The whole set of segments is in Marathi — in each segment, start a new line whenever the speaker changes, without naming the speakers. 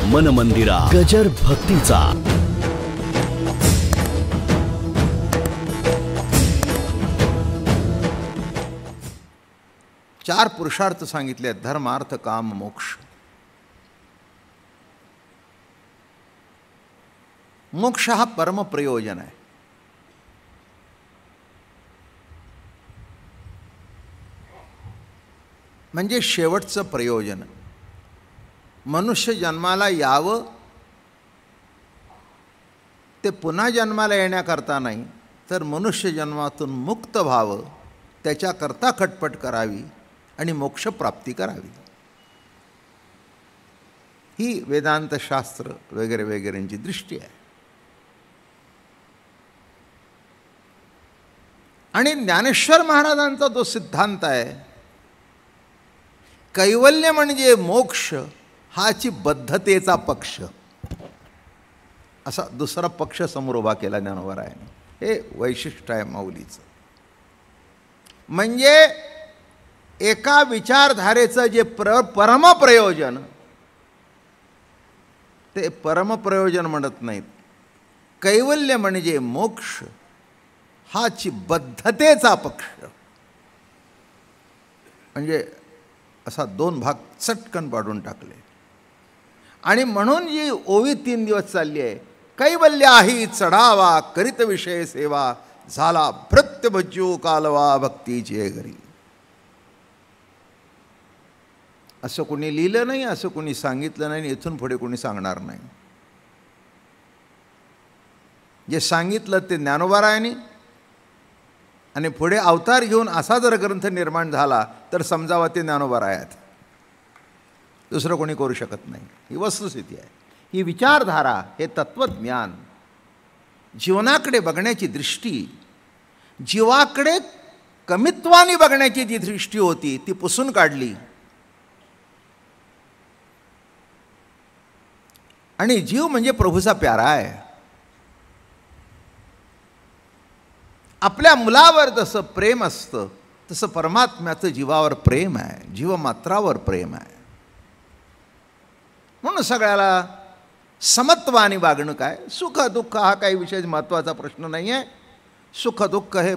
मन मंदिरा गजर भक्तीचा.
चार पुरुषार्थ सांगितले: धर्म, अर्थ, काम, मोक्ष. मोक्ष हा परम प्रयोजन आहे. म्हणजे शेवटचं प्रयोजन. मनुष्य जन्माला यावं ते पुन्हा जन्माला येण्याकरता नाही, तर मनुष्य जन्मातून मुक्त व्हावं त्याच्याकरता खटपट करावी आणि मोक्षप्राप्ती करावी. ही वेदांतशास्त्र वगैरे वगैरेंची दृष्टी आहे. आणि ज्ञानेश्वर महाराजांचा जो सिद्धांत आहे, कैवल्य म्हणजे मोक्ष हाची बद्धतेचा पक्ष, असा दुसरा पक्ष समोर उभा केला ज्ञानोबरायाने. हे वैशिष्ट्य आहे माऊलीचं. म्हणजे एका विचारधारेचं जे परमप्रयोजन, ते परमप्रयोजन म्हणत नाहीत. कैवल्य म्हणजे मोक्ष हाची बद्धतेचा पक्ष. म्हणजे असा दोन भाग चटकन पाडून टाकले. आणि म्हणून जी ओवी 3 दिवस चालली आहे, कैवल्य आहे चढावा करीत विषय सेवा, झाला भृत्य भज्जू कालवा भक्तीची घरी. असं कोणी लिहिलं नाही, असं कोणी सांगितलं नाही, इथून पुढे कोणी सांगणार नाही. जे सांगितलं ते ज्ञानोबारायांनी, आणि पुढे अवतार घेऊन असा जर ग्रंथ निर्माण झाला तर समजावा ते ज्ञानोबारायात. दुसरं कोणी करू शकत नाही. ही वस्तुस्थिती आहे. ही विचारधारा, हे तत्त्वज्ञान, जीवनाकडे बघण्याची दृष्टी, जीवाकडे कमित्वाने बघण्याची जी दृष्टी होती ती पुसून काढली. आणि जीव म्हणजे प्रभूचा प्यारा आहे. आपल्या मुलावर जसं प्रेम असतं तसं परमात्म्याचं जीवावर प्रेम आहे, जीवमात्रावर प्रेम आहे. म्हणून सगळ्याला समत्वाने वागणं. काय सुख दुःख हा काही विशेष महत्त्वाचा प्रश्न नाही आहे. सुख दुःख हे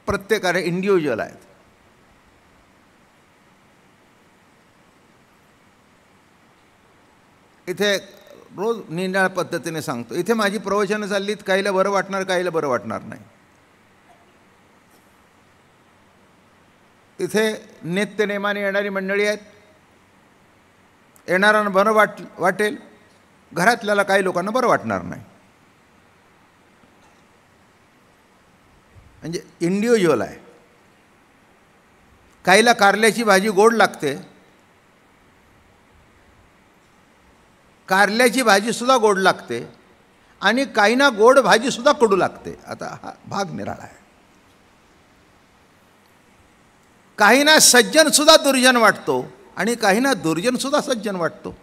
प्रत्येकाने इंडिव्हिज्युअल आहेत. इथे रोज निराळ्या पद्धतीने सांगतो. इथे माझी प्रवचनं चाललीत, काहीला बरं वाटणार, काहीला बरं वाटणार नाही. इथे नित्यनेमाने येणारी मंडळी आहेत. येणाऱ्यांना बरं वाटेल, घरातल्याला काही लोकांना बरं वाटणार नाही. म्हणजे इंडिव्हिज्युअल आहे. काहीला कारल्याची भाजी गोड लागते, कारल्याची भाजीसुद्धा गोड लागते, आणि काहींना गोड भाजीसुद्धा कडू लागते. आता हा भाग निराळा आहे. काहींना सज्जनसुद्धा दुर्जन वाटतो, आणि काहींना दुर्जनसुद्धा सज्जन वाटतो.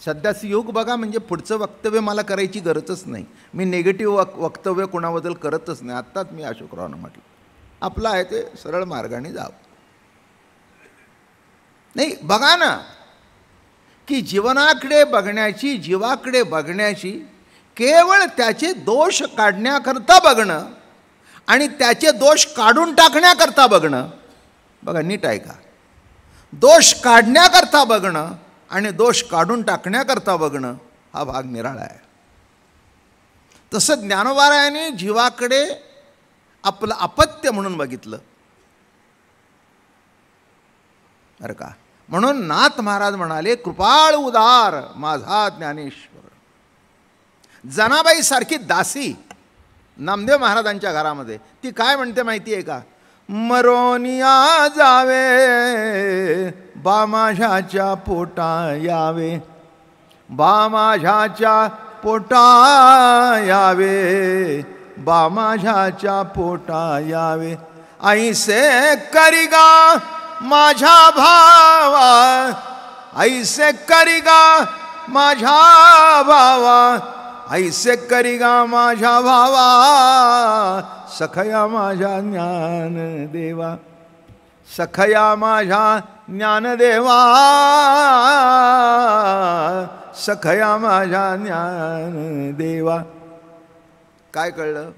सध्याचं युग बघा. म्हणजे पुढचं वक्तव्य मला करायची गरजच नाही. मी निगेटिव्ह वक्तव्य कोणाबद्दल करतच नाही. आत्ताच मी अशोकरावनं म्हटलं, आपलं आहे ते सरळ मार्गाने जावं. नाही, बघा ना, की जीवनाकडे बघण्याची, जीवाकडे बघण्याची, केवळ त्याचे दोष काढण्याकरता बघणं आणि त्याचे दोष काढून टाकण्याकरता बघणं. बघा नीट आहे का? दोष काढण्याकरता बघणं आणि दोष काढून टाकण्याकरता बघणं हा भाग निराळा आहे. तसं ज्ञानोबारायांनी जीवाकडे आपलं अपत्य म्हणून बघितलं बरं का. म्हणून नाथ महाराज म्हणाले, कृपाळ उदार माझा ज्ञानेश्वर. जनाबाई सारखी दासी नामदेव महाराजांच्या घरामध्ये, ती काय म्हणते माहिती आहे का? मरोनिया जावे बा माझ्याच्या पोटा यावे, बा माझ्याच्या पोटा यावे, बा माझ्याच्या पोटा यावे. ऐसे करिगा माझ्या भावा, ऐसे करिगा माझ्या भावा, ऐसे करिगा माझ्या भावा, सखया माझ्या ज्ञान देवा. सखया माझ्या ज्ञानदेवा, सखया माझ्या ज्ञानदेवा. काय कळलं?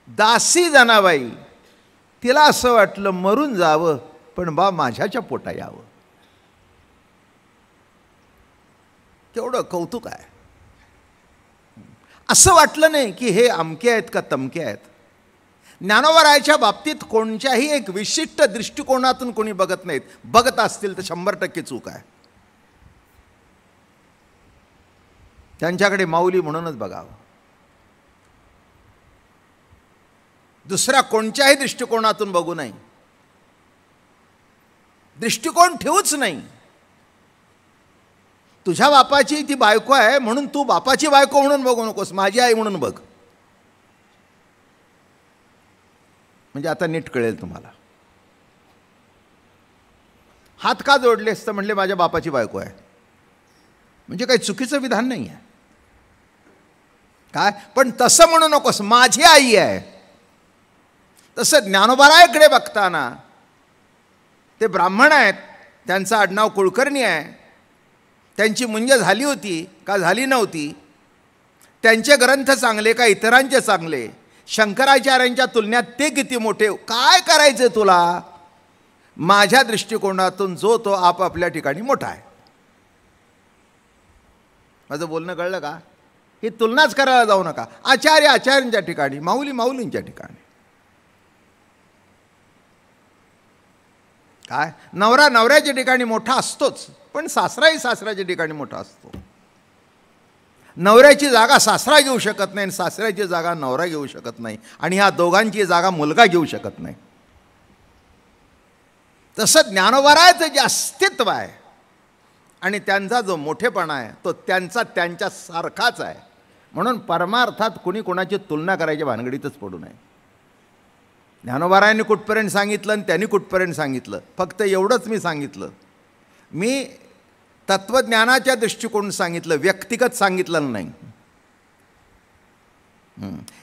दासी जनाबाई, तिला असं वाटलं मरून जावं पण बा माझ्याच्या पोटा यावं. केवढं कौतुक आहे. असं वाटलं नाही की हे अमके आहेत का तमके आहेत. ज्ञानोबरायाच्या बाबतीत कोणत्याही एक विशिष्ट दृष्टिकोनातून कोणी बघत नाहीत. बघत असतील तर 100% चूक आहे. त्यांच्याकडे माऊली म्हणूनच बघावं. दुसऱ्या कोणत्याही दृष्टिकोनातून बघू नये. दृष्टिकोन ठेवूच नाही. तुझ्या बापाची ती बायको आहे म्हणून तू बापाची बायको म्हणून बघू नकोस, माझी आई म्हणून बघ. म्हणजे आता नीट कळेल तुम्हाला. हात का जोडलेस तर म्हणले माझ्या बापाची बायको आहे. म्हणजे काही चुकीचं विधान नाही आहे काय, पण तसं म्हणू नकोस माझी आई आहे. तसं ज्ञानोबरायाकडे बघताना ते ब्राह्मण आहेत, त्यांचं आडनाव कुलकर्णी आहे, त्यांची मुंज झाली होती का झाली नव्हती, त्यांचे ग्रंथ चांगले का इतरांचे चांगले, शंकराचार्यांच्या तुलनेत ते किती मोठे, काय करायचे तुला. माझ्या दृष्टिकोनातून जो तो आपापल्या ठिकाणी मोठा आहे. माझं बोलणं कळलं का? ही तुलनाच करायला जाऊ नका. आचार्य आचार्यांच्या ठिकाणी, माऊली माऊलींच्या ठिकाणी. काय नवरा नवऱ्याच्या ठिकाणी मोठा असतोच, पण सासराही सासऱ्याच्या ठिकाणी मोठा असतो. नवऱ्याची जागा सासरा घेऊ शकत नाही, सासऱ्याची जागा नवरा घेऊ शकत नाही, आणि ह्या दोघांची जागा मुलगा घेऊ शकत नाही. तसं ज्ञानोबरायाचं जे अस्तित्व आहे आणि त्यांचा जो मोठेपणा आहे तो त्यांच्या सारखाच आहे. म्हणून परमार्थात कुणी कोणाची तुलना करायच्या भानगडीतच पडू नये. ज्ञानोबरायांनी कुठपर्यंत सांगितलं आणि त्यांनी कुठपर्यंत सांगितलं, फक्त एवढंच मी सांगितलं. मी तत्त्वज्ञानाच्या दृष्टिकोनातून सांगितलं, व्यक्तिगत सांगितलं नाही.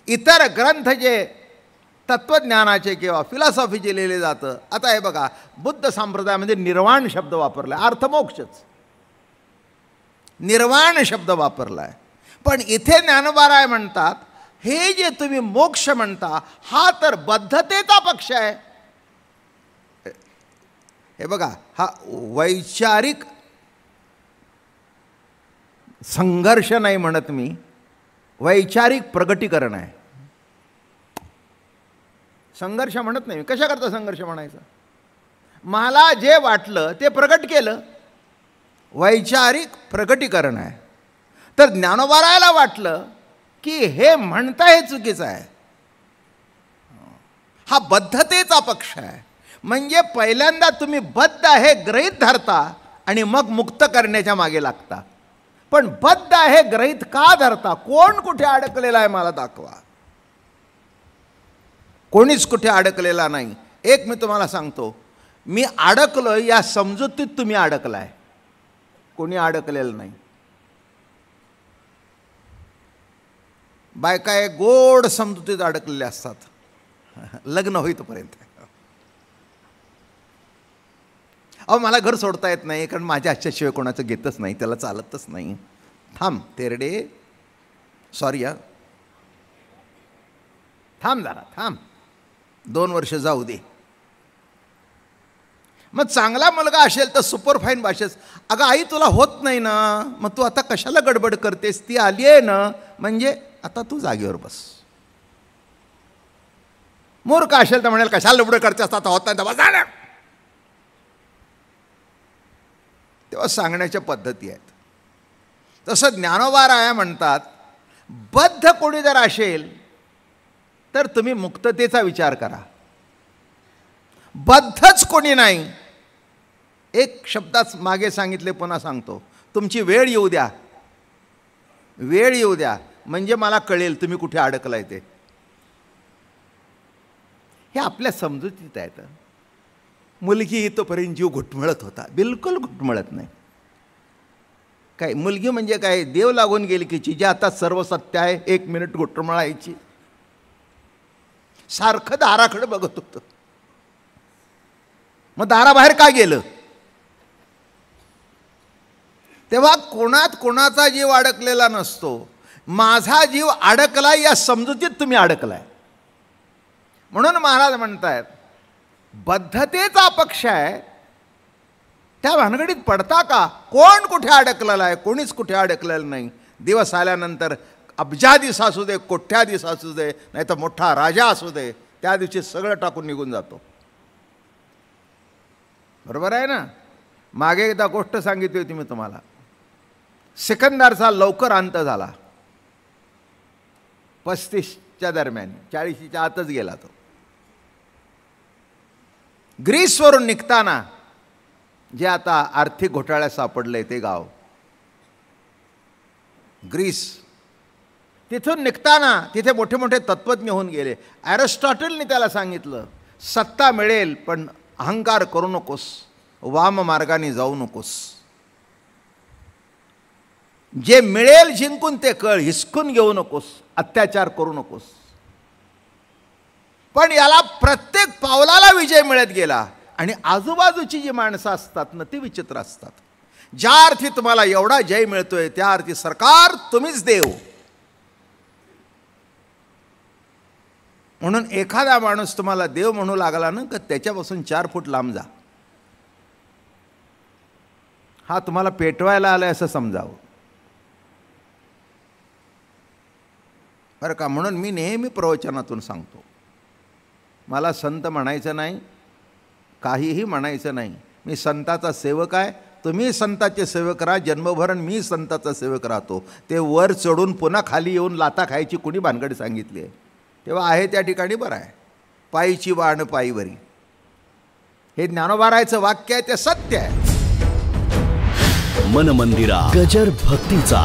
इतर ग्रंथ जे तत्त्वज्ञानाचे किंवा फिलॉसॉफीचे लिहिले जातं, आता हे बघा बुद्ध संप्रदायामध्ये निर्वाण शब्द वापरला आहे, अर्थमोक्षच निर्वाण शब्द वापरला आहे. पण इथे ज्ञानोबराय म्हणतात हे जे तुम्ही मोक्ष म्हणता हा तर बद्धतेचा पक्ष आहे. हे बघा, हा वैचारिक संघर्ष नाही म्हणत मी, वैचारिक प्रगटीकरण आहे. संघर्ष म्हणत नाही. कशाकरता संघर्ष म्हणायचा? मला जे वाटलं ते प्रगट केलं, वैचारिक प्रगटीकरण आहे. तर ज्ञानोबरायाला वाटलं की हे म्हणता हे चुकीचं आहे, हा बद्धतेचा पक्ष आहे. म्हणजे पहिल्यांदा तुम्ही बद्ध आहे गृहीत धरता आणि मग मुक्त करण्याच्या मागे लागता. पण बद्ध आहे गृहीत का धरता? कोण कुठे अडकलेला आहे मला दाखवा. कोणीच कुठे अडकलेला नाही. एक मी तुम्हाला सांगतो, मी अडकलो या समजुतीत तुम्ही अडकलाय, कोणी अडकलेलं नाही. बायका एक गोड समजुतीत अडकलेल्या असतात लग्न होईतपर्यंत. अहो मला घर सोडता येत नाही कारण माझ्या आजच्याशिवाय कोणाचं घेतच नाही, त्याला चालतच नाही. थांब तेरडे, सॉरी या, थांब जरा, थांब 2 वर्ष जाऊ दे. मग चांगला मुलगा असेल तर सुपरफाईन भाषेस, अगं आई तुला होत नाही ना, मग तू आता कशाला गडबड करतेस, ती आली आहे ना, म्हणजे आता तू जागेवर बस. मूर्ख असेल तर म्हणेल कशाला लबडं करतेस, आता होत नाही तर बसा ना. तेव्हा सांगण्याच्या पद्धती आहेत. तसं ज्ञानोबराया म्हणतात बद्ध कोणी जर असेल तर तुम्ही मुक्ततेचा विचार करा. बद्धच कोणी नाही. एक शब्दाच मागे सांगितले, पुन्हा सांगतो, तुमची वेळ येऊ द्या, वेळ येऊ द्या, म्हणजे मला कळेल तुम्ही कुठे अडकलाय ते. हे आपल्या समजुतीत आहे. तर मुलगी तोपर्यंत जीव घुटमळत होता, बिलकुल घुटमळत नाही. काय मुलगी म्हणजे काय देव लागून गेली की जे आता सर्व सत्य आहे, 1 मिनिट घुटमळायची. सारखं दाराकडे बघत होतं. मग दाराबाहेर का गेलं? तेव्हा कोणात कोणाचा जीव अडकलेला नसतो. माझा जीव अडकलाय या समजुतीत तुम्ही अडकलाय. म्हणून महाराज म्हणतायत बद्धतेचा पक्ष आहे, त्या भानगडीत पडता का? कोण कुठे अडकलेला आहे? कोणीच कुठे अडकलेलं नाही. दिवस आल्यानंतर अब्जाधीश असू दे, कोट्याधीश असू दे, नाही तर मोठा राजा असू दे, त्या दिवशी सगळं टाकून निघून जातो. बरोबर आहे ना? मागे एकदा गोष्ट सांगितली होती मी तुम्हाला. सिकंदरचा लवकर अंत झाला. 35च्या दरम्यान, 40च्या आतच गेला तो. ग्रीसवरून निघताना जे आता आर्थिक घोटाळ्यात सापडलंय ते गाव ग्रीस, तिथून निघताना तिथे मोठे मोठे तत्त्वज्ञ होऊन गेले. ॲरिस्टॉटलने त्याला सांगितलं, सत्ता मिळेल पण अहंकार करू नकोस, वाम मार्गाने जाऊ नकोस. जे मिळेल जिंकून ते कळ, हिसकून घेऊ नकोस, अत्याचार करू नकोस. पण याला प्रत्येक पावलाला विजय मिळत गेला. आणि आजूबाजूची जी माणसं असतात ना ती विचित्र असतात. ज्या अर्थी तुम्हाला एवढा जय मिळतोय त्या अर्थी सरकार तुम्हीच देव. म्हणून एखादा माणूस तुम्हाला देव म्हणू लागला ना की त्याच्यापासून 4 फूट लांब जा. हा तुम्हाला पेटवायला आलाय असं समजावं, बरं का? म्हणून मी नेहमी प्रवचनातून सांगतो, मला संत म्हणायचं नाही, काहीही म्हणायचं नाही. मी संताचा सेवक आहे, तुम्ही संताचे सेवक राहा जन्मभर. मी संताचा सेवक राहतो. ते वर चढून पुन्हा खाली येऊन लाता खायची कुणी भानगड सांगितली आहे? तेव्हा आहे त्या ठिकाणी बरं आहे. पायीची वाण पायीवरी, हे ज्ञानोबारायचं वाक्य आहे, ते सत्य आहे.
मन मंदिरा गजर भक्तीचा.